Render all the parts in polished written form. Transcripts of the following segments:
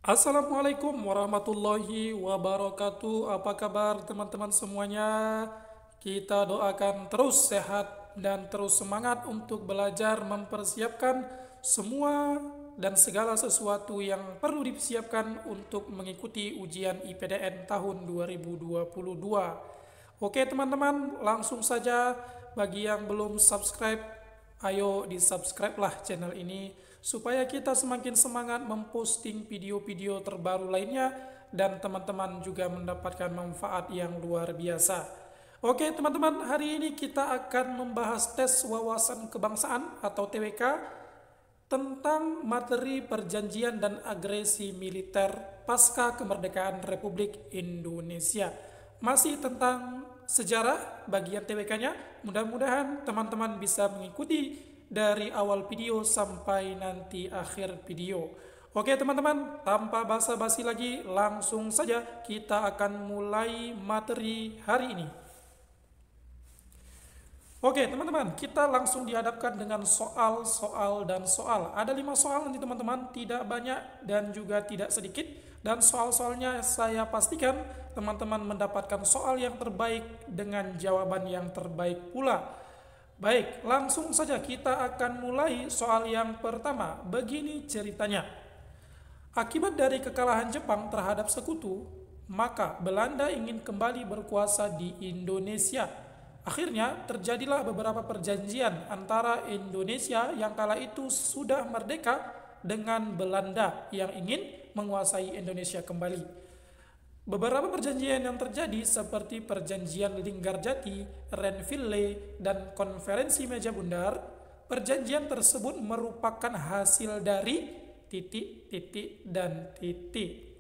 Assalamualaikum warahmatullahi wabarakatuh. Apa kabar teman-teman semuanya? Kita doakan terus sehat dan terus semangat untuk belajar mempersiapkan semua dan segala sesuatu yang perlu disiapkan untuk mengikuti ujian IPDN tahun 2022. Oke teman-teman, langsung saja bagi yang belum subscribe, ayo di subscribe lah channel ini supaya kita semakin semangat memposting video-video terbaru lainnya dan teman-teman juga mendapatkan manfaat yang luar biasa. Oke teman-teman, hari ini kita akan membahas tes wawasan kebangsaan atau TWK tentang materi perjanjian dan agresi militer pasca kemerdekaan Republik Indonesia. Masih tentang sejarah bagian TWK-nya. Mudah-mudahan teman-teman bisa mengikuti dari awal video sampai nanti akhir video. Oke teman-teman, tanpa basa-basi lagi, langsung saja kita akan mulai materi hari ini. Oke teman-teman, kita langsung dihadapkan dengan soal. Ada 5 soal nanti teman-teman, tidak banyak dan juga tidak sedikit. Dan soal-soalnya saya pastikan teman-teman mendapatkan soal yang terbaik dengan jawaban yang terbaik pula. Baik, langsung saja kita akan mulai soal yang pertama. Begini ceritanya. Akibat dari kekalahan Jepang terhadap sekutu, maka Belanda ingin kembali berkuasa di Indonesia. Akhirnya terjadilah beberapa perjanjian antara Indonesia yang kala itu sudah merdeka dengan Belanda yang ingin menguasai Indonesia kembali. Beberapa perjanjian yang terjadi seperti perjanjian Linggarjati, Renville, dan konferensi meja bundar. Perjanjian tersebut merupakan hasil dari titik, dan titik.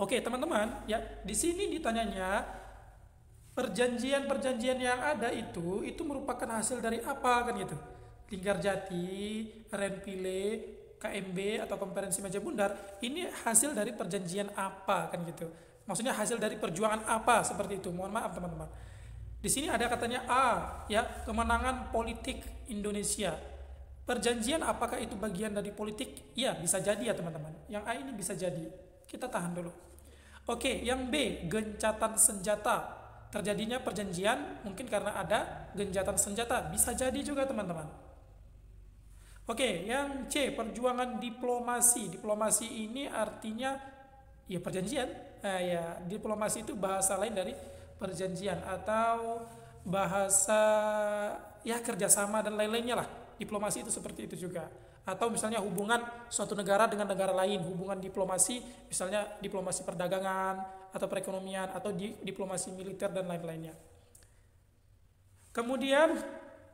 Oke teman-teman, ya di sini ditanyanya perjanjian-perjanjian yang ada itu merupakan hasil dari apa kan gitu. Linggarjati, Renville, KMB atau konferensi meja bundar, ini hasil dari perjanjian apa kan gitu. Maksudnya hasil dari perjuangan apa seperti itu. Mohon maaf teman-teman. Di sini ada katanya A, ya, kemenangan politik Indonesia. Perjanjian apakah itu bagian dari politik? Ya, bisa jadi ya teman-teman. Yang A ini bisa jadi. Kita tahan dulu. Oke, yang B, gencatan senjata. Terjadinya perjanjian mungkin karena ada gencatan senjata. Bisa jadi juga teman-teman. Oke, yang C, perjuangan diplomasi. Diplomasi ini artinya ya perjanjian. Ya, diplomasi itu bahasa lain dari perjanjian atau bahasa ya kerjasama dan lain-lainnya lah. Diplomasi itu seperti itu juga. Atau misalnya hubungan suatu negara dengan negara lain, hubungan diplomasi, misalnya diplomasi perdagangan atau perekonomian atau diplomasi militer dan lain-lainnya. Kemudian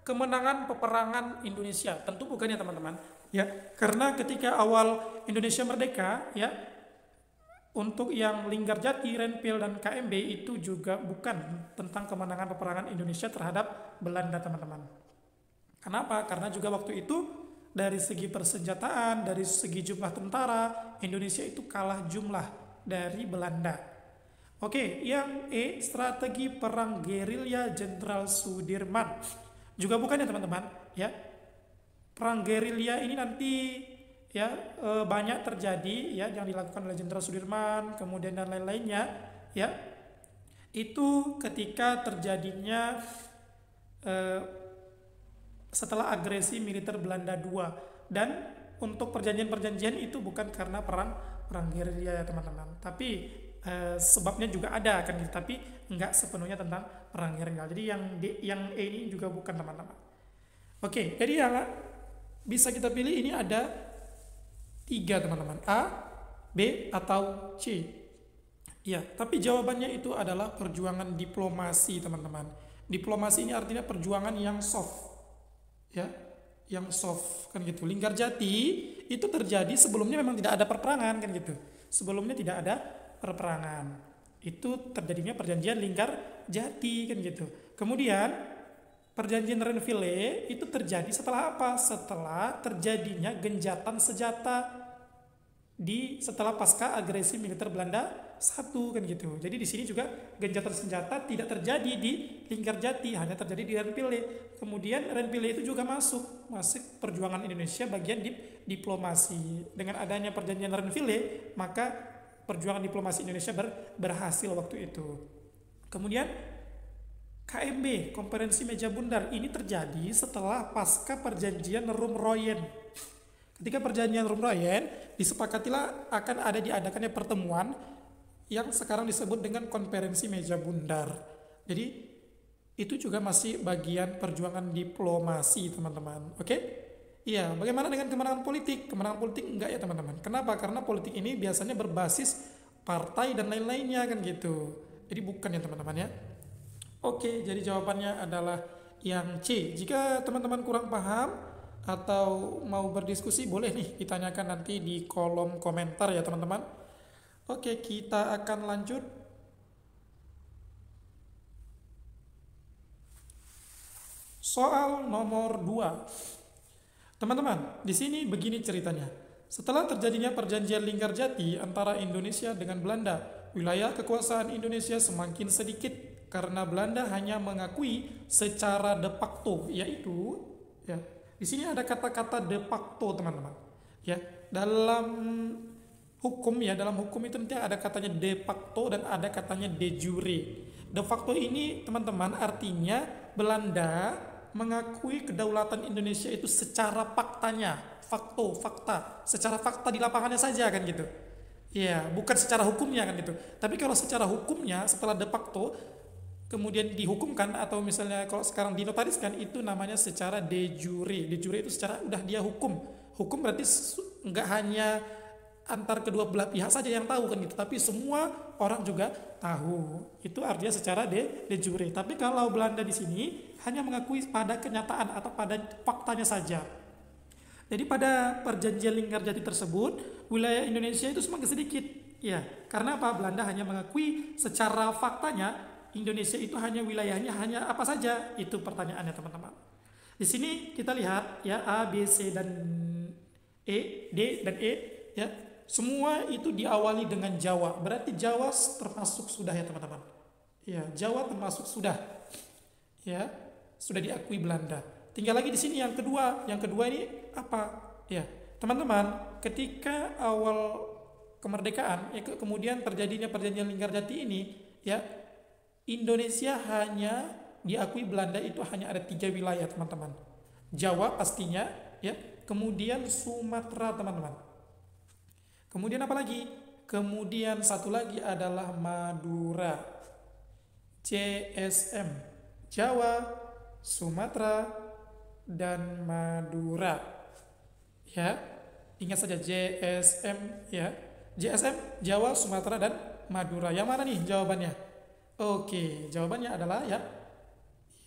kemenangan peperangan Indonesia, tentu bukan ya teman-teman, ya karena ketika awal Indonesia merdeka, ya untuk yang Linggarjati, Renville, dan KMB itu juga bukan tentang kemenangan peperangan Indonesia terhadap Belanda teman-teman. Kenapa? Karena juga waktu itu dari segi persenjataan, dari segi jumlah tentara, Indonesia itu kalah jumlah dari Belanda. Oke, yang E, strategi perang gerilya Jenderal Sudirman. Juga bukan ya teman-teman, ya. Perang gerilya ini nanti ya banyak terjadi ya yang dilakukan oleh Jenderal Sudirman, kemudian dan lain-lainnya, ya. Itu ketika terjadinya setelah agresi militer Belanda II. Dan untuk perjanjian-perjanjian itu bukan karena perang gerilya ya teman-teman, tapi sebabnya juga ada kan gitu, tapi nggak sepenuhnya tentang perang gerilya. Jadi yang E ini juga bukan teman-teman. Oke, jadi yang bisa kita pilih ini ada 3 teman-teman, A, B, atau C. Ya, tapi jawabannya itu adalah perjuangan diplomasi teman-teman. Diplomasi ini artinya perjuangan yang soft, ya, yang soft kan gitu. Linggarjati itu terjadi sebelumnya memang tidak ada perperangan kan gitu. Sebelumnya tidak ada perperangan. Itu terjadinya perjanjian Linggarjati kan gitu. Kemudian perjanjian Renville itu terjadi setelah apa? Setelah terjadinya gencatan senjata setelah pasca agresi militer Belanda satu kan gitu. Jadi di sini juga gencatan senjata tidak terjadi di Linggarjati, hanya terjadi di Renpille. Kemudian Renpille itu juga masuk perjuangan Indonesia bagian diplomasi. Dengan adanya perjanjian Renpille, maka perjuangan diplomasi Indonesia berhasil waktu itu. Kemudian KMB, Konferensi Meja Bundar, ini terjadi setelah pasca perjanjian Roem-Royen. Ketika perjanjian Roem-Royen, disepakatilah akan diadakannya pertemuan yang sekarang disebut dengan Konferensi Meja Bundar. Jadi itu juga masih bagian perjuangan diplomasi, teman-teman. Oke? Iya, bagaimana dengan kemenangan politik? Kemenangan politik enggak ya, teman-teman. Kenapa? Karena politik ini biasanya berbasis partai dan lain-lainnya kan gitu. Jadi bukan ya, teman-teman ya. Oke, jadi jawabannya adalah yang C. Jika teman-teman kurang paham atau mau berdiskusi, boleh nih ditanyakan nanti di kolom komentar ya, teman-teman. Oke, kita akan lanjut. Soal nomor 2. Teman-teman, di sini begini ceritanya. Setelah terjadinya perjanjian Linggarjati antara Indonesia dengan Belanda, wilayah kekuasaan Indonesia semakin sedikit karena Belanda hanya mengakui secara de facto, yaitu ya, di sini ada kata-kata de facto, teman-teman. Ya, dalam hukum itu nanti ada katanya de facto dan ada katanya de jure. De facto ini, teman-teman, artinya Belanda mengakui kedaulatan Indonesia itu secara faktanya, fakta, secara fakta di lapangannya saja kan gitu. Ya, bukan secara hukumnya kan gitu. Tapi kalau secara hukumnya setelah de facto kemudian dihukumkan atau misalnya kalau sekarang dinotariskan, itu namanya secara de jure. De jure itu secara udah dia hukum. Hukum berarti nggak hanya antar kedua belah pihak saja yang tahu kan gitu, tapi semua orang juga tahu. Itu artinya secara de jure. Tapi kalau Belanda di sini hanya mengakui pada kenyataan atau pada faktanya saja. Jadi pada perjanjian Linggarjati tersebut, wilayah Indonesia itu semakin sedikit. Ya, karena apa? Belanda hanya mengakui secara faktanya Indonesia itu hanya wilayahnya hanya apa saja? Itu pertanyaannya, teman-teman. Di sini kita lihat ya, A, B, C dan E, D dan E ya. Semua itu diawali dengan Jawa. Berarti Jawa termasuk sudah ya, teman-teman. Ya, Jawa termasuk sudah. Ya, sudah diakui Belanda. Tinggal lagi di sini yang kedua. Yang kedua ini apa? Ya, teman-teman, ketika awal kemerdekaan ya, kemudian terjadinya perjanjian Linggarjati ini ya, Indonesia hanya diakui Belanda itu hanya ada 3 wilayah, teman-teman. Jawa pastinya ya, kemudian Sumatera, teman-teman. Kemudian apa lagi? Kemudian satu lagi adalah Madura. JSM, Jawa, Sumatera dan Madura. Ya, ingat saja JSM ya. JSM, Jawa, Sumatera dan Madura. Yang mana nih jawabannya? Oke, jawabannya adalah ya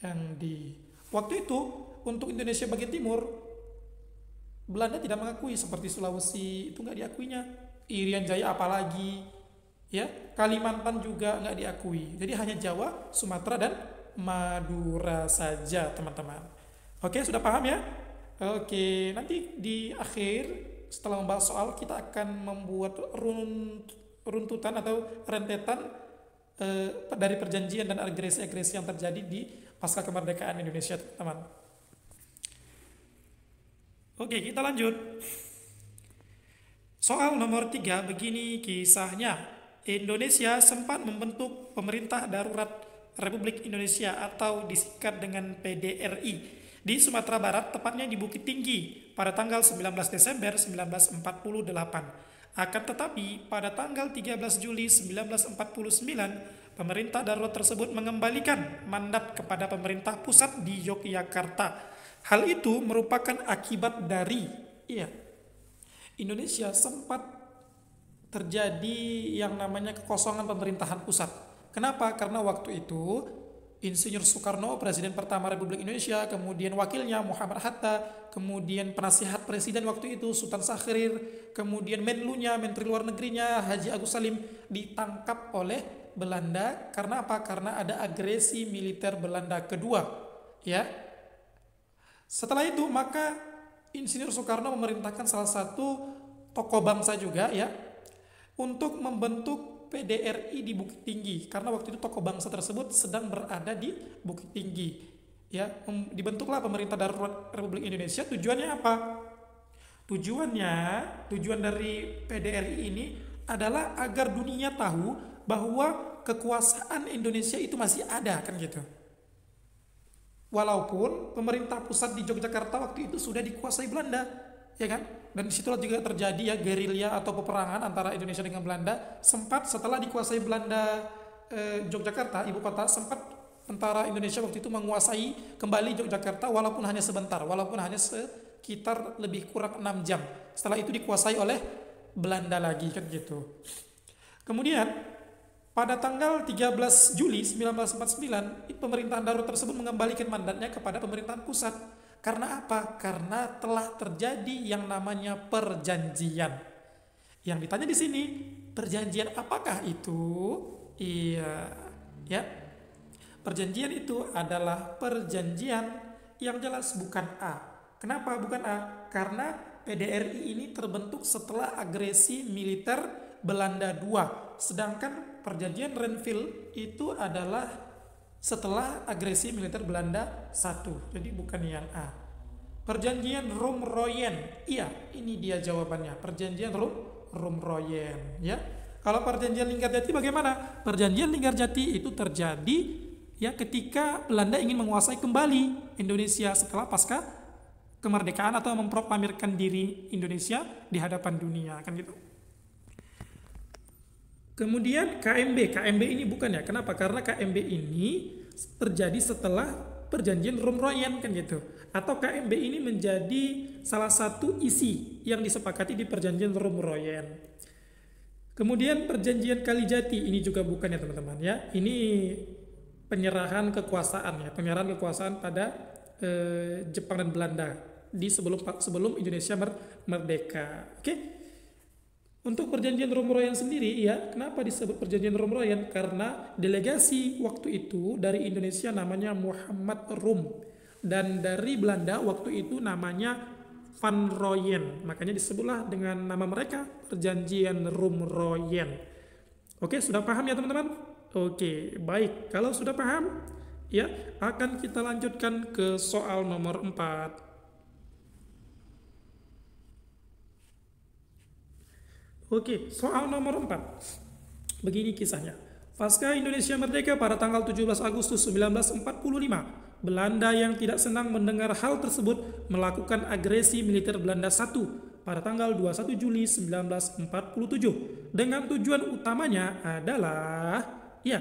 yang di waktu itu untuk Indonesia bagian timur Belanda tidak mengakui, seperti Sulawesi itu nggak diakuinya, Irian Jaya apalagi ya, Kalimantan juga nggak diakui. Jadi hanya Jawa, Sumatera dan Madura saja, teman-teman. Oke, sudah paham ya? Oke, nanti di akhir setelah membahas soal kita akan membuat runtutan atau rentetan dari perjanjian dan agresi-agresi yang terjadi di pasca kemerdekaan Indonesia, teman-teman. Oke, kita lanjut. Soal nomor 3 begini kisahnya. Indonesia sempat membentuk pemerintah darurat Republik Indonesia atau disingkat dengan PDRI di Sumatera Barat, tepatnya di Bukit Tinggi pada tanggal 19 Desember 1948. Akan tetapi, pada tanggal 13 Juli 1949, pemerintah darurat tersebut mengembalikan mandat kepada pemerintah pusat di Yogyakarta. Hal itu merupakan akibat dari Indonesia sempat terjadi yang namanya kekosongan pemerintahan pusat. Kenapa? Karena waktu itu Insinyur Soekarno, Presiden pertama Republik Indonesia, kemudian wakilnya Muhammad Hatta, kemudian penasihat presiden waktu itu Sultan Syahrir, kemudian Menlunya, Menteri Luar Negerinya Haji Agus Salim ditangkap oleh Belanda. Karena apa? Karena ada agresi militer Belanda kedua. Ya. Setelah itu maka Insinyur Soekarno memerintahkan salah satu tokoh bangsa juga ya untuk membentuk PDRI di Bukit Tinggi karena waktu itu tokoh bangsa tersebut sedang berada di Bukit Tinggi. Ya, dibentuklah pemerintah darurat Republik Indonesia. Tujuannya apa? Tujuan dari PDRI ini adalah agar dunia tahu bahwa kekuasaan Indonesia itu masih ada, kan gitu. Walaupun pemerintah pusat di Yogyakarta waktu itu sudah dikuasai Belanda, ya kan? Dan disitulah juga terjadi ya gerilya atau peperangan antara Indonesia dengan Belanda. Sempat setelah dikuasai Belanda, Yogyakarta, ibu kota, sempat tentara Indonesia waktu itu menguasai kembali Yogyakarta walaupun hanya sebentar, walaupun hanya sekitar lebih kurang 6 jam. Setelah itu dikuasai oleh Belanda lagi, kan gitu. Kemudian pada tanggal 13 Juli 1949, pemerintahan darurat tersebut mengembalikan mandatnya kepada pemerintahan pusat. Karena apa? Karena telah terjadi yang namanya perjanjian. Yang ditanya di sini, perjanjian apakah itu? Iya, ya. Perjanjian itu adalah perjanjian yang jelas bukan A. Kenapa bukan A? Karena PDRI ini terbentuk setelah agresi militer Belanda II. Sedangkan perjanjian Renville itu adalah setelah agresi militer Belanda I. Jadi bukan yang A. Perjanjian Roem-Royen. Iya, ini dia jawabannya. Perjanjian Roem-Royen, ya. Kalau perjanjian Linggarjati bagaimana? Perjanjian Linggarjati itu terjadi ya ketika Belanda ingin menguasai kembali Indonesia setelah pasca kemerdekaan atau memproklamirkan diri Indonesia di hadapan dunia, kan gitu. Kemudian KMB ini bukan ya. Kenapa? Karena KMB ini terjadi setelah perjanjian Roem-Royen, kan gitu. Atau KMB ini menjadi salah satu isi yang disepakati di perjanjian Roem-Royen. Kemudian perjanjian Kalijati ini juga bukan ya teman-teman ya. Ini penyerahan kekuasaan ya, penyerahan kekuasaan pada Jepang dan Belanda di sebelum Indonesia merdeka. Oke. Untuk perjanjian Roem-Royen sendiri ya, kenapa disebut perjanjian Roem-Royen? Karena delegasi waktu itu dari Indonesia namanya Muhammad Rum dan dari Belanda waktu itu namanya Van Royen. Makanya disebutlah dengan nama mereka perjanjian Roem-Royen. Oke, sudah paham ya teman-teman? Oke, baik. Kalau sudah paham, ya akan kita lanjutkan ke soal nomor 4. Oke, soal nomor 4. Begini kisahnya. Pasca Indonesia merdeka pada tanggal 17 Agustus 1945, Belanda yang tidak senang mendengar hal tersebut melakukan agresi militer Belanda I pada tanggal 21 Juli 1947 dengan tujuan utamanya adalah ya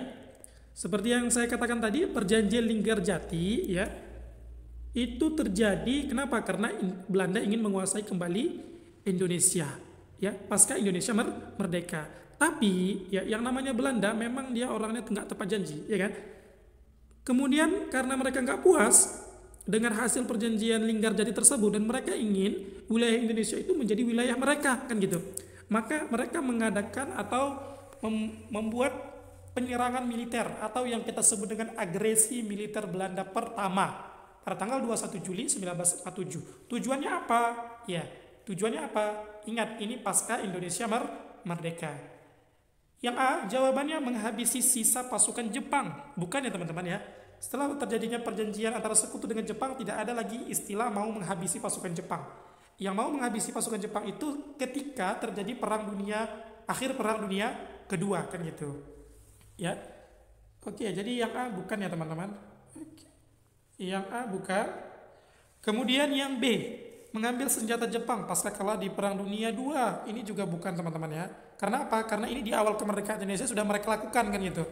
seperti yang saya katakan tadi, perjanjian Linggarjati ya itu terjadi kenapa? Karena Belanda ingin menguasai kembali Indonesia ya pasca Indonesia merdeka. Tapi ya yang namanya Belanda memang dia orangnya nggak tepat janji, ya kan? Kemudian karena mereka nggak puas dengan hasil perjanjian Linggarjati tersebut dan mereka ingin wilayah Indonesia itu menjadi wilayah mereka, kan gitu. Maka mereka mengadakan atau membuat penyerangan militer atau yang kita sebut dengan agresi militer Belanda pertama pada tanggal 21 Juli 1947. Tujuannya apa? Ya, tujuannya apa? Ingat, ini pasca Indonesia merdeka. Yang A, jawabannya menghabisi sisa pasukan Jepang. Bukan ya teman-teman ya. Setelah terjadinya perjanjian antara sekutu dengan Jepang, tidak ada lagi istilah mau menghabisi pasukan Jepang. Yang mau menghabisi pasukan Jepang itu ketika terjadi akhir perang dunia kedua, kan gitu. Ya. Oke, jadi yang A bukan ya teman-teman. Yang A bukan. Kemudian yang B, mengambil senjata Jepang pasca kalah di Perang Dunia II. Ini juga bukan teman-teman ya. Karena apa? Karena ini di awal kemerdekaan Indonesia sudah mereka lakukan, kan gitu.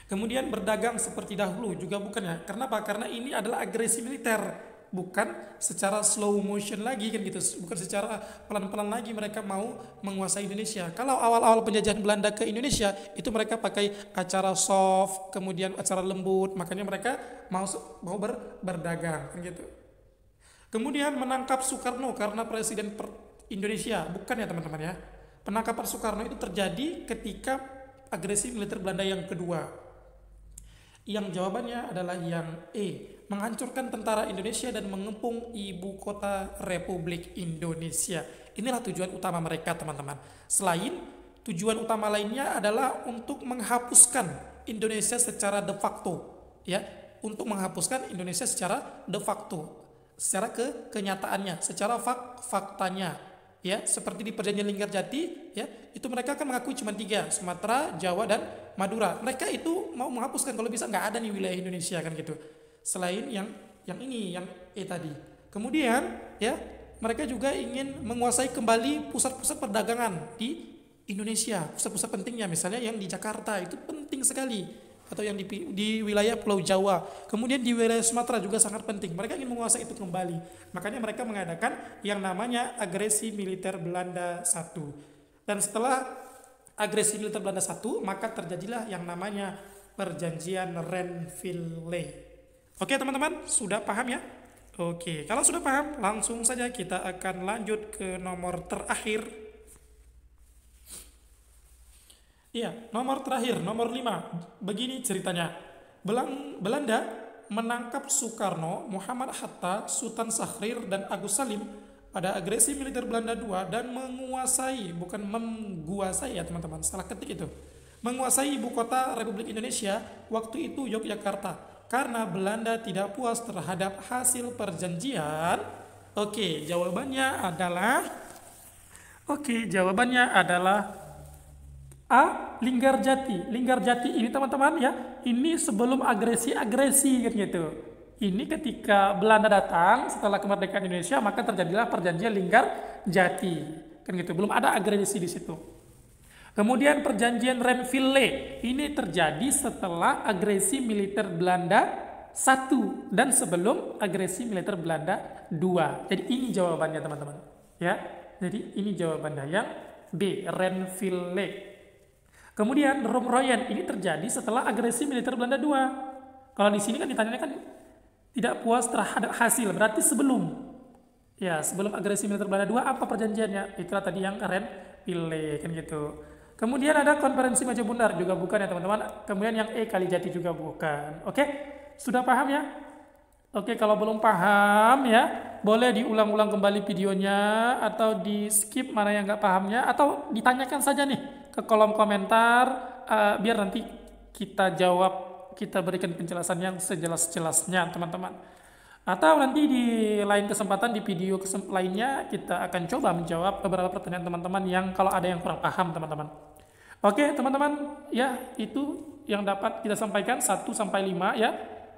Kemudian berdagang seperti dahulu juga bukan ya. Karena apa? Karena ini adalah agresi militer, bukan secara slow motion lagi, kan gitu. Bukan secara pelan-pelan lagi mereka mau menguasai Indonesia. Kalau awal-awal penjajahan Belanda ke Indonesia itu mereka pakai acara soft, kemudian acara lembut, makanya mereka mau berdagang, kan gitu. Kemudian menangkap Soekarno karena presiden Indonesia, bukan ya teman-teman ya. Penangkapan Soekarno itu terjadi ketika agresi militer Belanda yang kedua. Yang jawabannya adalah yang E, menghancurkan tentara Indonesia dan mengepung ibu kota Republik Indonesia. Inilah tujuan utama mereka teman-teman. Selain tujuan utama lainnya adalah untuk menghapuskan Indonesia secara de facto, ya, untuk menghapuskan Indonesia secara de facto, secara kenyataannya, secara faktanya, ya, seperti di Perjanjian Linggarjati, ya, itu mereka kan mengakui cuma 3, Sumatera, Jawa, dan Madura. Mereka itu mau menghapuskan kalau bisa nggak ada nih wilayah Indonesia kan gitu, selain yang ini, yang tadi. Kemudian, ya, mereka juga ingin menguasai kembali pusat-pusat perdagangan di Indonesia, pusat-pusat pentingnya, misalnya yang di Jakarta itu penting sekali, atau yang di wilayah Pulau Jawa, kemudian di wilayah Sumatera juga sangat penting. Mereka ingin menguasai itu kembali, makanya mereka mengadakan yang namanya agresi militer Belanda I. Dan setelah agresi militer Belanda I, maka terjadilah yang namanya Perjanjian Renville. Oke teman-teman, sudah paham ya? Oke, kalau sudah paham, langsung saja kita akan lanjut ke nomor terakhir. Iya, nomor terakhir, nomor 5. Begini ceritanya. Belanda menangkap Soekarno, Muhammad Hatta, Sultan Syahrir, dan Agus Salim pada agresi militer Belanda II dan menguasai, bukan menguasai ya teman-teman, salah ketik itu. Menguasai ibu kota Republik Indonesia, waktu itu Yogyakarta. Karena Belanda tidak puas terhadap hasil perjanjian. Jawabannya adalah A. Linggarjati. Linggarjati ini teman-teman ya, ini sebelum agresi kan gitu. Ini ketika Belanda datang setelah kemerdekaan Indonesia, maka terjadilah perjanjian Linggarjati. Kan gitu, belum ada agresi di situ. Kemudian perjanjian Renville ini terjadi setelah agresi militer Belanda I dan sebelum agresi militer Belanda II. Jadi ini jawabannya teman-teman. Ya, jadi ini jawabannya yang B, Renville. Kemudian Romeroyen ini terjadi setelah agresi militer Belanda II. Kalau di sini kan ditanya kan tidak puas terhadap hasil, berarti sebelum. Ya, sebelum agresi militer Belanda II apa perjanjiannya? Itulah tadi yang Renville kan gitu. Kemudian ada konferensi Majapahit juga bukan ya teman-teman. Kemudian yang Kalijati juga bukan. Oke, sudah paham ya? Oke, kalau belum paham ya, boleh diulang-ulang kembali videonya atau di skip mana yang nggak pahamnya, atau ditanyakan saja nih ke kolom komentar, biar nanti kita jawab, kita berikan penjelasan yang sejelas-jelasnya teman-teman. Atau nanti di lain kesempatan, di video lainnya kita akan coba menjawab beberapa pertanyaan teman-teman yang kalau ada yang kurang paham teman-teman. Oke teman-teman, ya itu yang dapat kita sampaikan 1 sampai 5 ya.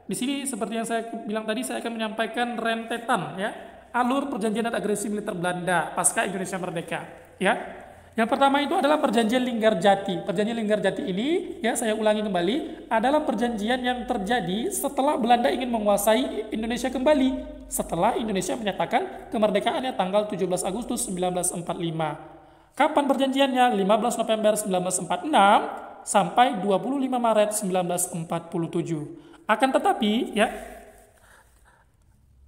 Di sini seperti yang saya bilang tadi, saya akan menyampaikan rentetan ya, alur perjanjian dan agresi militer Belanda pasca Indonesia merdeka ya. Yang pertama itu adalah perjanjian Linggarjati. Perjanjian Linggarjati ini ya, saya ulangi kembali, adalah perjanjian yang terjadi setelah Belanda ingin menguasai Indonesia kembali setelah Indonesia menyatakan kemerdekaannya tanggal 17 Agustus 1945. Kapan perjanjiannya? 15 November 1946 sampai 25 Maret 1947. Akan tetapi ya,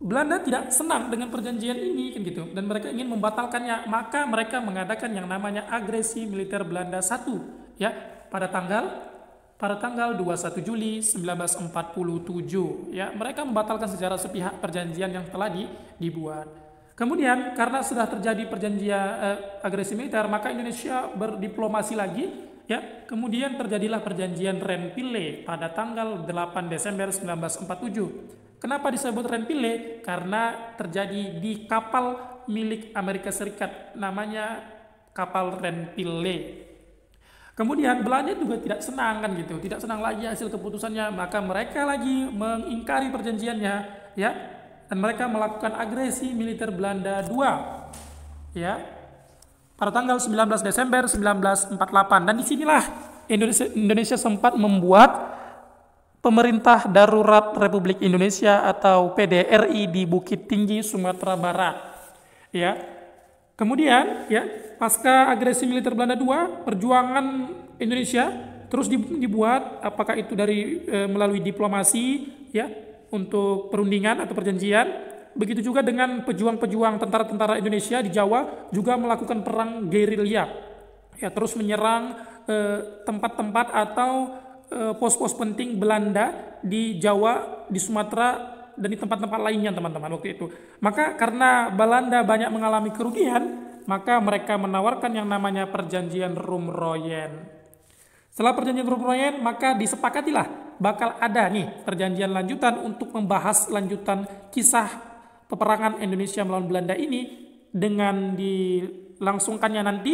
Belanda tidak senang dengan perjanjian ini kan gitu, dan mereka ingin membatalkannya, maka mereka mengadakan yang namanya agresi militer Belanda I ya pada tanggal 21 Juli 1947 ya. Mereka membatalkan secara sepihak perjanjian yang telah dibuat. Kemudian karena sudah terjadi perjanjian agresi militer, maka Indonesia berdiplomasi lagi ya. Kemudian terjadilah perjanjian Renville pada tanggal 8 Desember 1947. Kenapa disebut Renville? Karena terjadi di kapal milik Amerika Serikat, namanya kapal Renville. Kemudian Belanda juga tidak senang kan gitu, tidak senang lagi hasil keputusannya, maka mereka lagi mengingkari perjanjiannya ya. Dan mereka melakukan agresi militer Belanda II ya pada tanggal 19 Desember 1948. Dan disinilah Indonesia sempat membuat Pemerintah Darurat Republik Indonesia atau PDRI di Bukit Tinggi, Sumatera Barat ya. Kemudian ya, pasca agresi militer Belanda II, perjuangan Indonesia terus dibuat, apakah itu dari melalui diplomasi ya, untuk perundingan atau perjanjian. Begitu juga dengan pejuang-pejuang tentara-tentara Indonesia di Jawa juga melakukan perang gerilya ya, terus menyerang tempat-tempat atau pos-pos penting Belanda di Jawa, di Sumatera, dan di tempat-tempat lainnya teman-teman waktu itu. Maka karena Belanda banyak mengalami kerugian, maka mereka menawarkan yang namanya perjanjian Roem-Royen. Setelah perjanjian Roem-Royen, maka disepakatilah bakal ada nih perjanjian lanjutan untuk membahas lanjutan kisah peperangan Indonesia melawan Belanda ini dengan dilangsungkannya nanti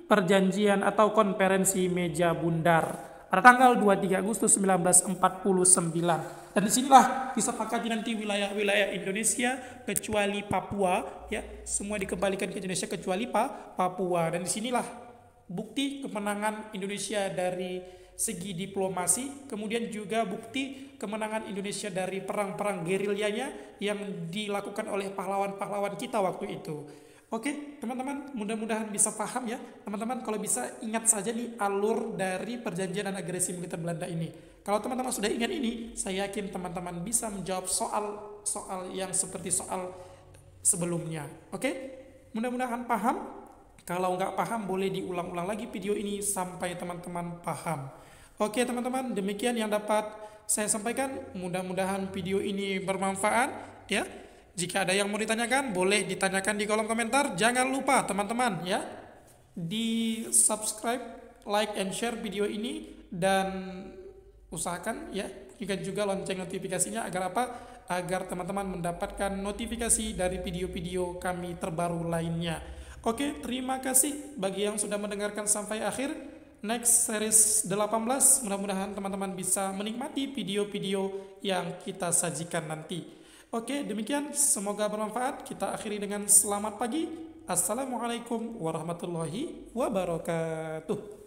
perjanjian atau konferensi meja bundar pada tanggal 23 Agustus 1949. Dan disinilah disepakati nanti wilayah-wilayah Indonesia kecuali Papua, ya, semua dikembalikan ke Indonesia kecuali Papua. Dan disinilah bukti kemenangan Indonesia dari segi diplomasi, kemudian juga bukti kemenangan Indonesia dari perang-perang gerilyanya yang dilakukan oleh pahlawan-pahlawan kita waktu itu. Oke, teman-teman, mudah-mudahan bisa paham ya. Teman-teman kalau bisa ingat saja nih alur dari perjanjian dan agresi militer Belanda ini. Kalau teman-teman sudah ingat ini, saya yakin teman-teman bisa menjawab soal yang seperti soal sebelumnya. Oke, mudah-mudahan paham. Kalau nggak paham boleh diulang-ulang lagi video ini sampai teman-teman paham. Oke teman-teman, demikian yang dapat saya sampaikan. Mudah-mudahan video ini bermanfaat ya. Jika ada yang mau ditanyakan, boleh ditanyakan di kolom komentar. Jangan lupa teman-teman ya, di subscribe, like, and share video ini. Dan usahakan ya, juga lonceng notifikasinya agar apa? Agar teman-teman mendapatkan notifikasi dari video-video kami terbaru lainnya. Oke, terima kasih bagi yang sudah mendengarkan sampai akhir. Next series 18, mudah-mudahan teman-teman bisa menikmati video-video yang kita sajikan nanti. Oke, demikian. Semoga bermanfaat. Kita akhiri dengan selamat pagi. Assalamualaikum warahmatullahi wabarakatuh.